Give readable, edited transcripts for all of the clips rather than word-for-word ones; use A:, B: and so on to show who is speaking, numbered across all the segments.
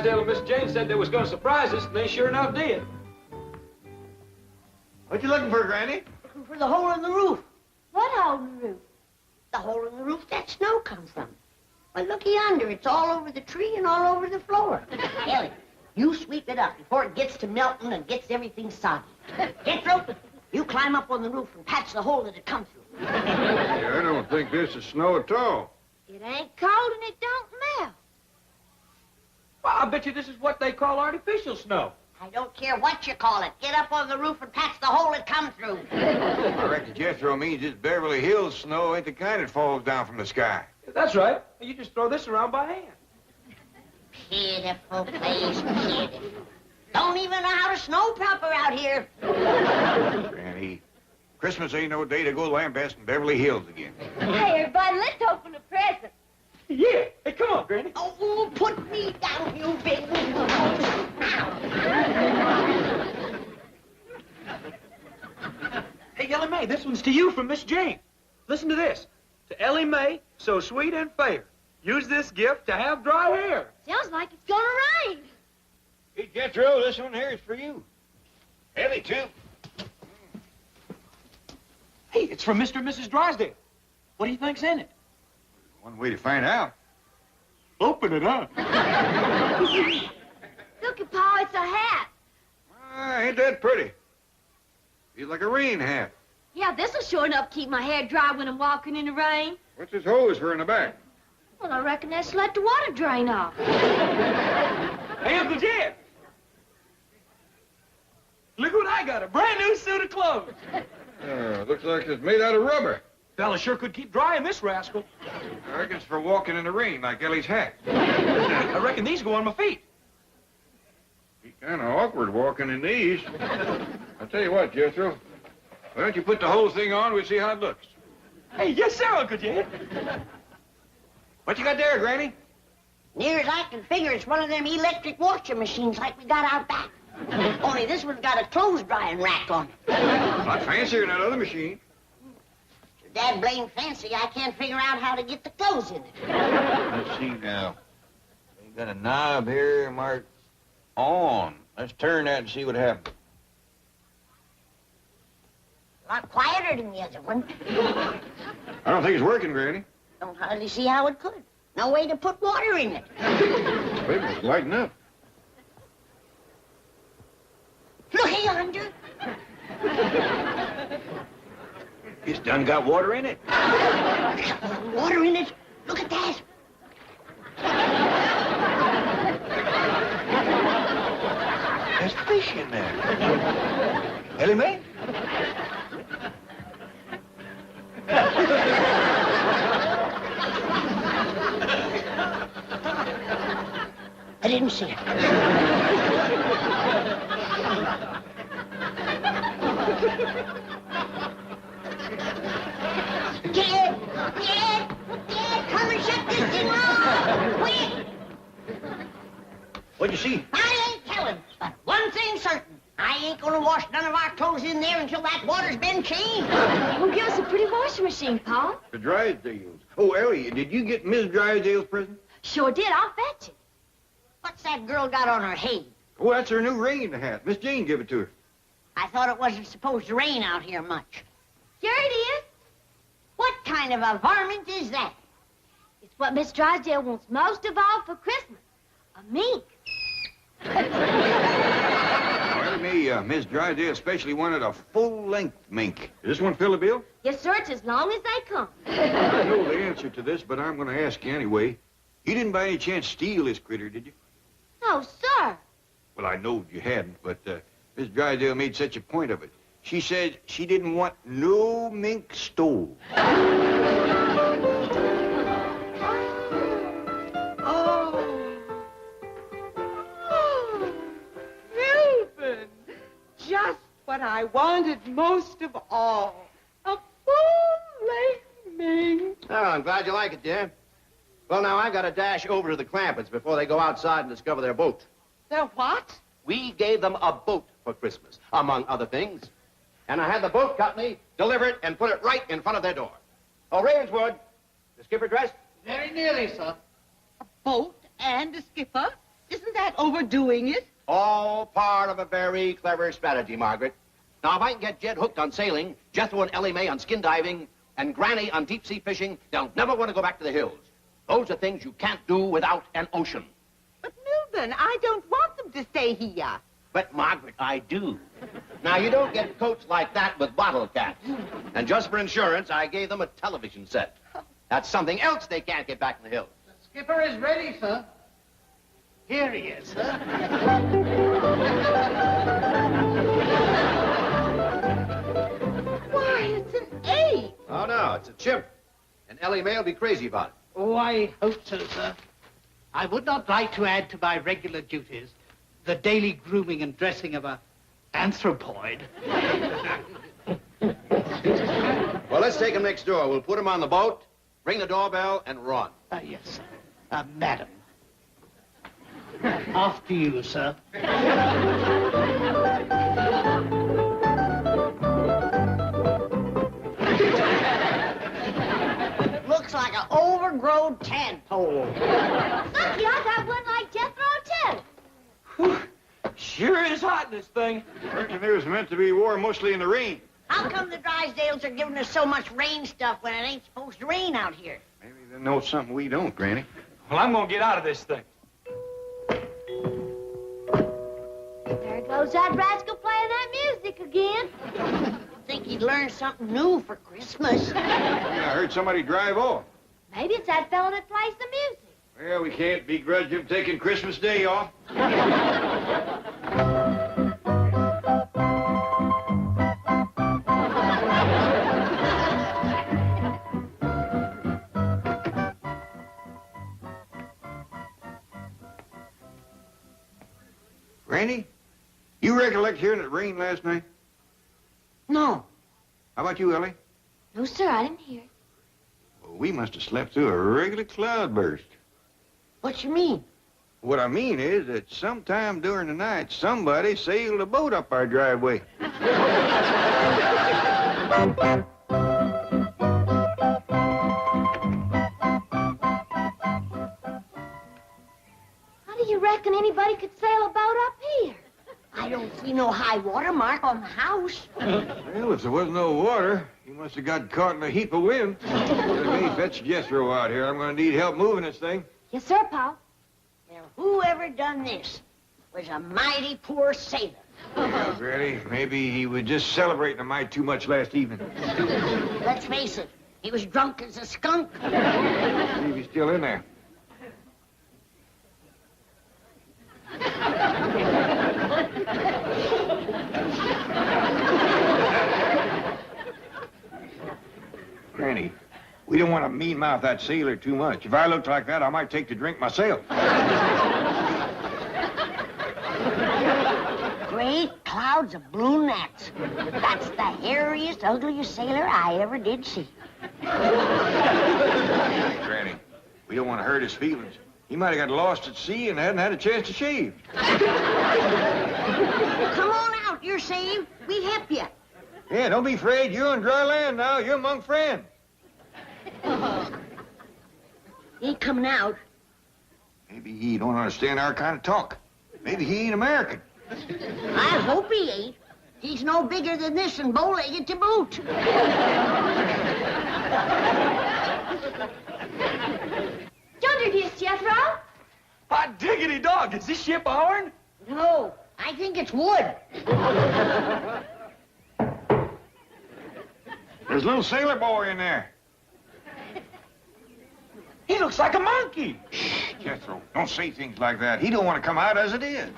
A: Drysdale and Miss Jane said they was going to surprise us, and they sure enough did.
B: What you looking for, Granny?
C: Looking for the hole in the roof.
D: What hole in the roof?
C: The hole in the roof that snow comes from. Well, looky yonder. It's all over the tree and all over the floor. Ellie, you sweep it up before it gets to melting and gets everything soggy. Jethro, you climb up on the roof and patch the hole that it comes through.
B: Yeah, I don't think this is snow at all.
D: It ain't cold and it don't melt.
A: Well, I bet you this is what they call artificial snow.
C: I don't care what you call it. Get up on the roof and patch the hole it comes through.
B: I reckon Jethro means this Beverly Hills snow ain't the kind that falls down from the sky.
A: That's right. You just throw this around by hand.
C: Pitiful place, pitiful. Don't even know how to snow proper out here.
B: Granny, Christmas ain't no day to go lambasting Beverly Hills again.
D: Hey, everybody, let's open a present.
A: Yeah. Hey, come on, Granny.
C: Oh, put me down, you big...
A: Hey, Ellie Mae, this one's to you from Miss Jane. Listen to this. To Ellie Mae, so sweet and fair. Use this gift to have dry hair.
D: Sounds like it's gonna rain.
B: Hey, Jethro, this one here is for you. Ellie, too.
A: Hey, it's from Mr. and Mrs. Drysdale. What do you think's in it?
B: One way to find out.
A: Open it up.
D: Look at Pa, it's a hat.
B: Ain't that pretty? Feels like a rain hat.
D: Yeah, this'll sure enough keep my hair dry when I'm walking in the rain.
B: What's this hose for in the back?
D: Well, I reckon that's to let the water drain off.
A: Hey, Uncle Jed. Look what I got, a brand new suit of clothes.
B: Looks like it's made out of rubber.
A: Fella sure could keep drying this rascal.
B: I reckon it's for walking in the rain like Ellie's hat.
A: I reckon these go on my feet.
B: Be kind of awkward walking in these. I'll tell you what, Jethro. Why don't you put the whole thing on? We'll see how it looks.
A: Hey, yes, sir, Uncle Jed.
B: What you got there, Granny?
C: Near as I can figure, it's one of them electric washing machines like we got out back. Only this one's got a clothes drying rack on it.
B: A lot fancier than that other machine.
C: Dad blame fancy, I can't figure out how to get the clothes in it.
B: Let's see now. We got a knob here marked on. Let's turn that and see what happens.
C: A lot quieter than the other one.
B: I don't think it's working, Granny.
C: Don't hardly see how it could. No way to put water in it.
B: Maybe it's lighting up.
C: Look yonder.
B: It's done got water in it.
C: Water in it? Look at that.
B: There's fish in there. Ellie Mae?
C: I didn't see it. Dad, come and shut this thing off. Quick.
B: What'd you see?
C: I ain't telling, but one thing's certain. I ain't gonna wash none of our clothes in there until that water's been changed.
D: Well, give us a pretty washing machine, Pa.
B: The Drysdales. Oh, Ellie, did you get Miss Drysdale's present?
D: Sure did. I'll fetch it.
C: What's that girl got on her head?
B: Oh, that's her new rain hat. Miss Jane gave it to her.
C: I thought it wasn't supposed to rain out here much.
D: Sure it is.
C: What kind of a varmint is that?
D: It's what Miss Drysdale wants most of all for Christmas. A mink.
B: Well, Miss Drysdale especially wanted a full-length mink. Is this one fill the bill?
D: Yes, sir. It's as long as they come.
B: I know the answer to this, but I'm going to ask you anyway. You didn't by any chance steal this critter, did you?
D: No, sir.
B: Well, I knowed you hadn't, but Miss Drysdale made such a point of it. She said she didn't want no mink stole.
E: Reuben, just what I wanted most of all. A full-length mink.
F: Oh, I'm glad you like it, dear. Well, now, I've got to dash over to the Clampetts before they go outside and discover their boat.
E: Their what?
F: We gave them a boat for Christmas, among other things. And I had the boat company deliver it and put it right in front of their door. Oh, Ravenswood, the skipper dressed?
E: Very nearly, sir. A boat and a skipper? Isn't that overdoing it?
F: All part of a very clever strategy, Margaret. Now, if I can get Jed hooked on sailing, Jethro and Ellie Mae on skin diving, and Granny on deep-sea fishing, they'll never want to go back to the hills. Those are things you can't do without an ocean.
E: But, Milburn, I don't want them to stay here.
F: But, Margaret, I do. Now, you don't get coats like that with bottle caps. And just for insurance, I gave them a television set. That's something else they can't get back in the hills.
G: The skipper is ready, sir. Here he is, sir.
E: Why, it's an ape.
F: Oh, no, it's a chimp. And Ellie Mae will be crazy about it.
G: Oh, I hope so, sir. I would not like to add to my regular duties the daily grooming and dressing of a anthropoid.
F: Well, let's take him next door. We'll put him on the boat, ring the doorbell, and run.
G: Yes, sir. Madam. After you, sir.
C: Looks like an overgrown tadpole.
D: Lucky I got one like Jethro, too.
A: Whew. Sure is hot in this thing.
B: I reckon it was meant to be wore mostly in the rain.
C: How come the Drysdales are giving us so much rain stuff when it ain't supposed to rain out here?
B: Maybe they know something we don't, Granny.
A: Well, I'm gonna get out of this thing.
D: There goes that rascal playing that music again.
C: Think he'd learn something new for Christmas.
B: Yeah, I heard somebody drive off.
D: Maybe it's that fella that plays the music.
B: Well, we can't begrudge him taking Christmas Day off. Granny, you recollect hearing it rain last night?
C: No.
B: How about you, Ellie?
D: No, sir, I didn't hear it.
B: Well, we must have slept through a regular cloudburst.
C: What you mean?
B: What I mean is that sometime during the night, somebody sailed a boat up our driveway.
D: How do you reckon anybody could sail a boat up here?
C: I don't see no high water mark on the house.
B: Well, if there wasn't no water, he must have got caught in a heap of wind. Let me fetch Jethro out here. I'm going to need help moving this thing.
D: Yes, sir, Pa.
C: Now, whoever done this was a mighty poor sailor.
B: Yeah, Granny, maybe he was just celebrating a mite too much last evening.
C: Let's face it, he was drunk as a skunk.
B: See if he's still in there. Granny, we don't want to mean-mouth that sailor too much. If I looked like that, I might take to drink myself.
C: Great clouds of blue gnats. That's the hairiest, ugliest sailor I ever did see.
B: Granny, we don't want to hurt his feelings. He might have got lost at sea and hadn't had a chance to shave.
C: Come on out, you're saved. We help you.
B: Yeah, don't be afraid. You're on dry land now. You're among friends.
C: He ain't coming out.
B: Maybe he don't understand our kind of talk. Maybe he ain't American.
C: I hope he ain't. He's no bigger than this and bow-legged to boot.
D: Yonder it is, Jethro.
A: Hot diggity dog, is this ship ourn?
C: No, I think it's wood.
B: There's a little sailor boy in there.
A: He looks like a monkey.
B: Shh, Jethro, don't say things like that. He don't want to come out as it is.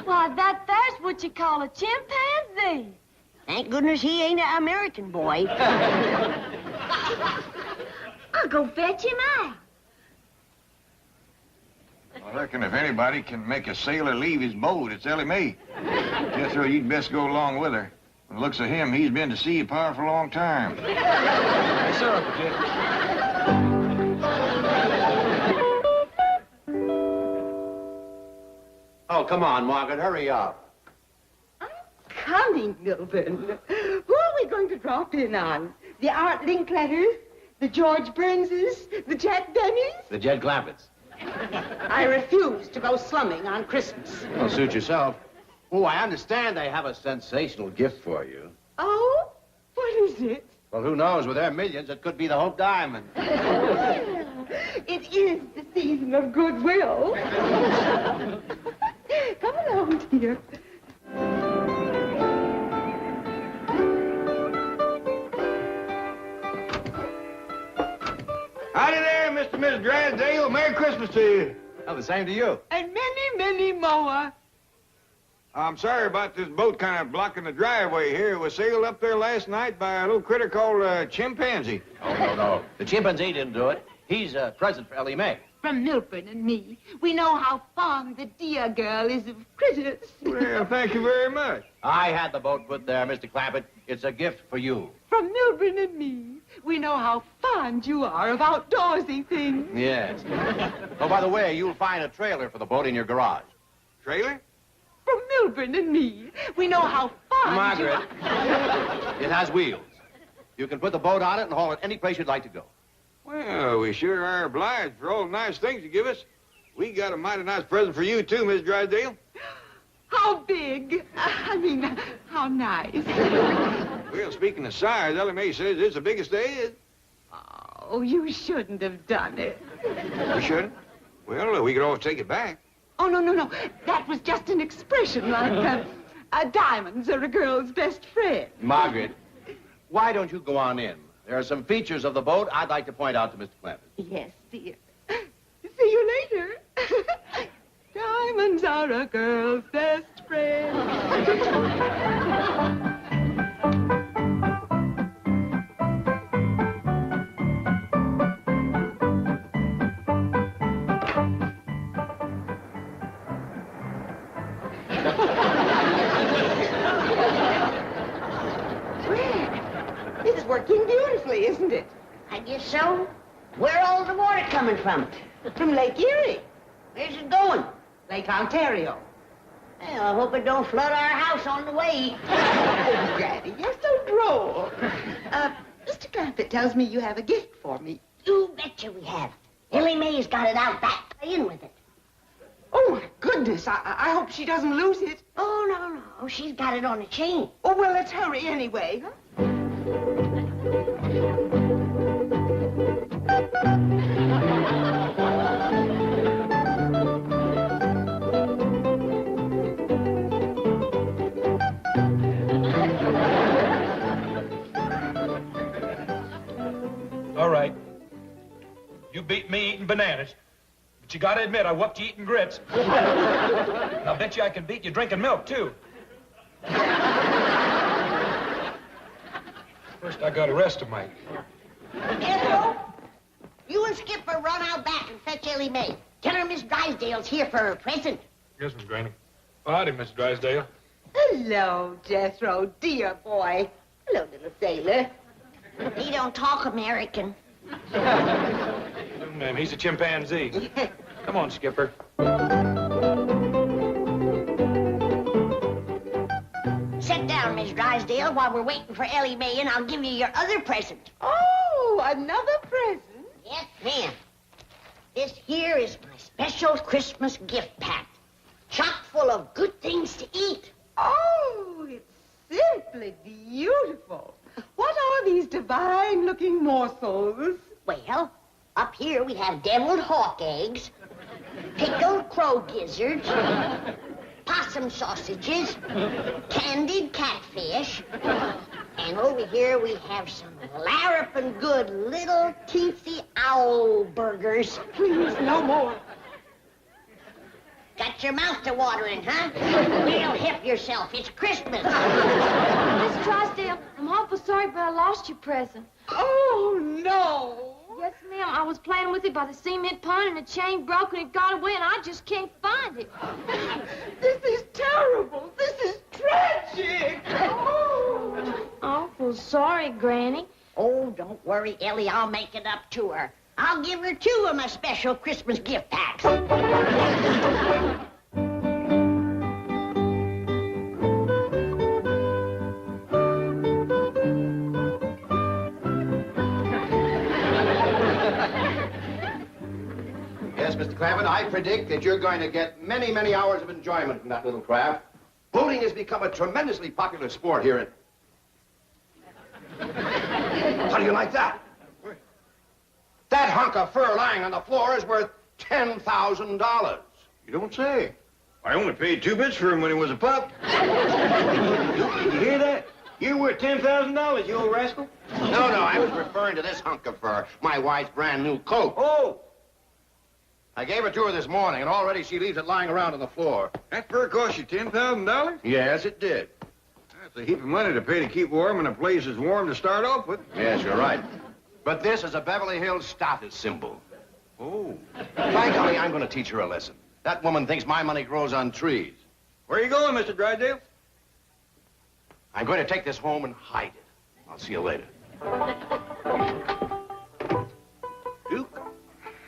D: Why, that there's what you call a chimpanzee.
C: Thank goodness he ain't an American boy.
D: I'll go fetch him out.
B: I reckon if anybody can make a sailor leave his boat, it's Ellie Mae. Jethro, you'd best go along with her. From the looks of him, he's been to sea a powerful long time.
A: Yes, sir, Uncle Jim.
F: Oh, come on, Margaret, hurry up.
E: I'm coming, Milburn. Who are we going to drop in on? The Art Linkletters? The George Burnses, the Jack Bennys.
F: The Jed Clampetts.
E: I refuse to go slumming on Christmas.
F: Well, suit yourself. Oh, I understand they have a sensational gift for you.
E: Oh? What is it?
F: Well, who knows? With their millions, it could be the Hope Diamond.
E: Well, it is the season of goodwill. Come along, dear.
B: Howdy there, Mr. and Mrs. Drysdale. Merry Christmas to you.
F: Oh, the same to you.
E: And many, many more.
B: I'm sorry about this boat kind of blocking the driveway here. It was sailed up there last night by a little critter called a chimpanzee.
F: Oh, no. The chimpanzee didn't do it. He's a present for Ellie Mae.
E: From Milburn and me, we know how fond the dear girl is of critters.
B: Well, thank you very much.
F: I had the boat put there, Mr. Clampett. It's a gift for you.
E: From Milburn and me, we know how fond you are of outdoorsy things.
F: Yes. Oh, by the way, you'll find a trailer for the boat in your garage.
B: Trailer?
E: From Milburn and me, we know how fond
F: Margaret,
E: you are.
F: it has wheels. You can put the boat on it and haul it any place you'd like to go.
B: Well, we sure are obliged for all the nice things you give us. We got a mighty nice present for you, too, Miss Drysdale.
E: How big? How nice.
B: Well, speaking of size, Ellie Mae says it's the biggest there is.
E: Oh, you shouldn't have done it.
B: We shouldn't? Well, we could always take it back.
E: Oh, no. That was just an expression like diamonds are a girl's best friend.
F: Margaret, why don't you go on in? There are some features of the boat I'd like to point out to Mr. Clampett.
E: Yes, dear. See you later. Diamonds are a girl's best friend. It's working beautifully, isn't it?
C: I guess so. Where all the water coming from?
E: From Lake Erie,
C: Where's it going?
E: Lake Ontario.
C: Well, I hope it don't flood our house on the way.
E: Oh, Granny, you're so droll. Mr. Clampett tells me you have a gift for me.
C: You betcha we have. Ellie Mae's got it out back. In with it.
E: Oh, my goodness. I hope she doesn't lose it.
C: Oh, no. She's got it on a chain.
E: Oh, well, let's hurry anyway, huh?
A: All right. You beat me eating bananas. But you gotta admit, I whooped you eating grits. And I bet you I can beat you drinking milk, too. First, I gotta rest a mite.
C: Jethro, you and Skipper run out back and fetch Ellie Mae. Tell her Miss Drysdale's here for her present.
A: Yes, Miss Granny. Howdy, Miss Drysdale.
E: Hello, Jethro, dear boy. Hello, little sailor.
C: He don't talk American.
A: No, ma'am, he's a chimpanzee. Come on, Skipper.
C: Sit down, Miss Drysdale, while we're waiting for Ellie Mae, and I'll give you your other present.
E: Oh, another present?
C: Yes, ma'am. This here is my special Christmas gift pack. Chock full of good things to eat.
E: Oh, it's simply beautiful. What are these divine-looking morsels?
C: Well, up here we have deviled hawk eggs, pickled crow gizzards, possum sausages, candied catfish, and over here we have some larrapin' good little teensy owl burgers.
E: Please, no more.
C: Got your mouth to watering, huh? Real hip yourself. It's Christmas.
D: Miss Drysdale, I'm awful sorry, but I lost your present.
E: Oh, no.
D: Yes, ma'am. I was playing with it by the cement pond, and the chain broke, and it got away, and I just can't find it.
E: This is terrible. This is tragic. Oh.
D: Awful sorry, Granny.
C: Oh, don't worry, Ellie. I'll make it up to her. I'll give her 2 of my special Christmas gift packs.
F: Mr. Clampett, I predict that you're going to get many, many hours of enjoyment from that little craft. Boating has become a tremendously popular sport here in... How do you like that? That hunk of fur lying on the floor is worth $10,000.
B: You don't say. I only paid 2 bits for him when he was a pup. You hear that? You're worth $10,000, you old rascal.
F: No, I was referring to this hunk of fur, my wife's brand new coat.
B: Oh,
F: I gave it to her this morning, and already she leaves it lying around on the floor.
B: that fur cost you $10,000?
F: Yes, it did.
B: That's a heap of money to pay to keep warm in a place that's warm to start off with.
F: Yes, you're right. But this is a Beverly Hills status symbol.
B: Oh.
F: By golly, I'm going to teach her a lesson. That woman thinks my money grows on trees.
B: Where are you going, Mr. Drysdale?
F: I'm going to take this home and hide it. I'll see you later.
B: Duke,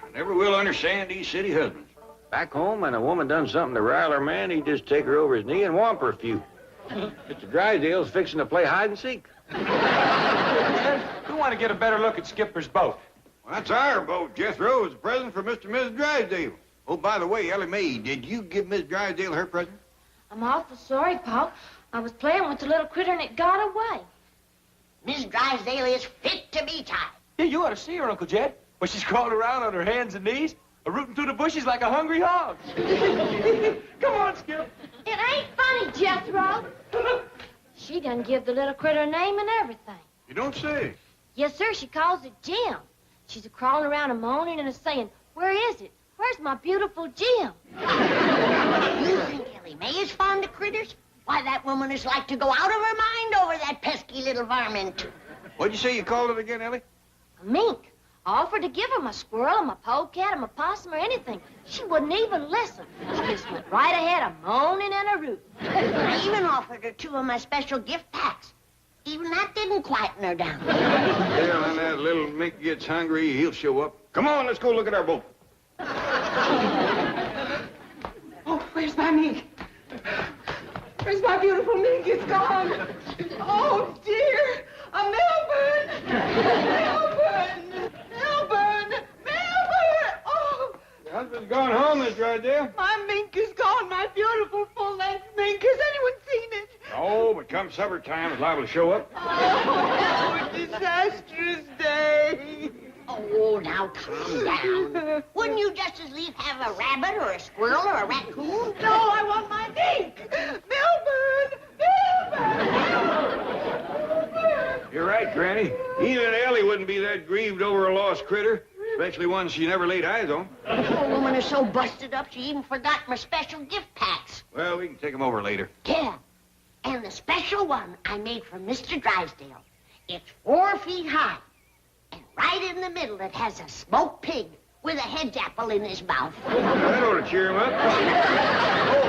B: I never will understand these city husbands. Back home, when a woman done something to rile her man, he'd just take her over his knee and whomp her a few. Mr. Drysdale's fixing to play hide and seek.
A: We want to get a better look at Skipper's boat.
B: Well, that's our boat, Jethro. It's a present for Mr. and Mrs. Drysdale. Oh, by the way, Ellie Mae, did you give Miss Drysdale her present?
D: I'm awful sorry, Paul. I was playing with the little critter and it got away.
C: Miss Drysdale is fit to be tied.
A: Yeah, you ought to see her, Uncle Jed. When she's crawling around on her hands and knees, rooting through the bushes like a hungry hog. Come on, Skip.
D: It ain't funny, Jethro. She done give the little critter a name and everything.
B: You don't say.
D: Yes, sir, she calls it Jim. She's a-crawling around a moaning and a-saying, where is it? Where's my beautiful Jim?
C: You think Ellie Mae is fond of critters? Why, that woman is like to go out of her mind over that pesky little varmint.
B: What'd you say you called it again, Ellie?
D: A mink. I offered to give her my squirrel, my polecat, my possum, or anything. She wouldn't even listen. She just went right ahead a-moaning and a-rooting.
C: I even offered her 2 of my special gift packs. Even that didn't quieten her down.
B: Yeah, when that little mink gets hungry, he'll show up. Come on, let's go look at our boat.
E: Oh, where's my mink? Where's my beautiful mink? It's gone. Oh, dear. Melbourne! Melbourne! Melbourne! Melbourne! Oh,
B: Your husband's gone home, Miss Drysdale.
E: my mink is gone. My beautiful full-length mink. Has anyone seen it?
B: Oh, but come supper time, it's liable to show up.
E: Oh, disastrous day.
C: Oh, now calm down. Wouldn't you just as lief have a rabbit or a squirrel or a raccoon?
E: No, I want my mink. Melbourne! Melbourne!
B: You're right, Granny. Even Ellie wouldn't be that grieved over a lost critter, especially one she never laid eyes on.
C: The poor woman is so busted up she even forgot my special gift packs.
B: Well, we can take them over later.
C: Yeah. And the special one I made for Mr. Drysdale. It's 4 feet high. And right in the middle it has a smoked pig with a hedge apple in his mouth.
B: That ought to cheer him up. Oh,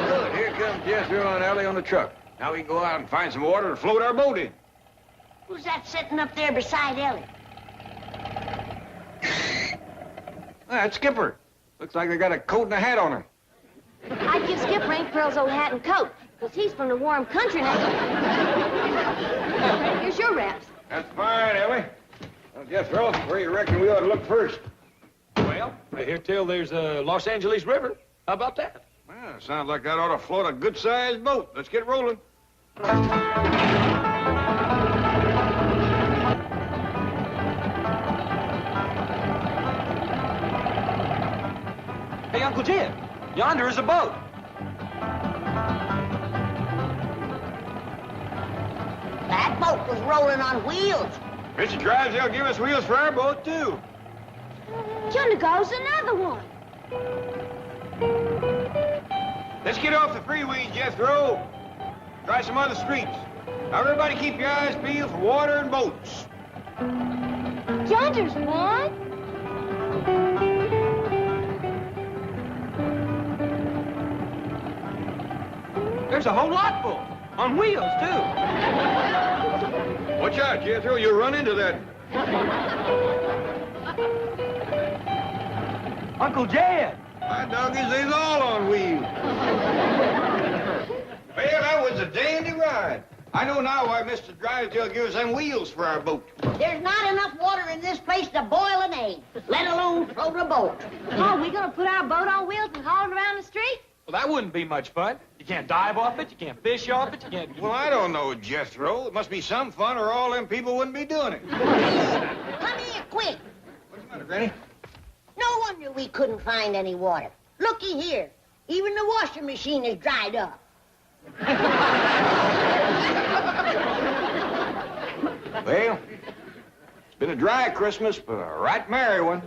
B: good. Here comes Jethro and Ellie on the truck. Now we can go out and find some water to float our boat in.
C: Who's that sitting up there beside Ellie?
B: That's Skipper. Looks like they got a coat and a hat on her.
D: I'd give Skipper Aunt Pearl's old hat and coat, because he's from the warm country now. Here's your wraps.
B: That's fine, Ellie. Well, Jethro, where you reckon we ought to look first?
A: Well, I hear tell there's a Los Angeles River. How about that?
B: Well, sounds like that ought to float a good-sized boat. Let's get rolling.
A: Hey, Uncle Jim, yonder is a boat.
C: That boat was rolling on wheels.
B: Mr. Drysdale give us wheels for our boat, too.
D: Yonder goes another one.
B: Let's get off the freeway, Jethro. Try some other streets. Now, everybody keep your eyes peeled for water and boats.
D: Yonder's one.
A: There's a whole lot full. On wheels, too.
B: Watch out, Jethro. You'll run into that.
A: Uncle Jed.
B: My doggies, they's all on wheels. Well, that was a dandy ride. I know now why Mr. Drysdale gives us them wheels for our boat.
C: There's not enough water in this place to boil an egg. anything, let alone float a boat.
D: Oh, we gonna put our boat on wheels and haul it around the street?
A: Well, that wouldn't be much fun. You can't dive off it, you can't fish off it, you can't...
B: Well, I don't know, Jethro. It must be some fun or all them people wouldn't be doing it.
C: Come here, quick.
B: What's the matter, Granny?
C: No wonder we couldn't find any water. Looky here. Even the washing machine is dried up.
B: Well, it's been a dry Christmas, but a right merry one.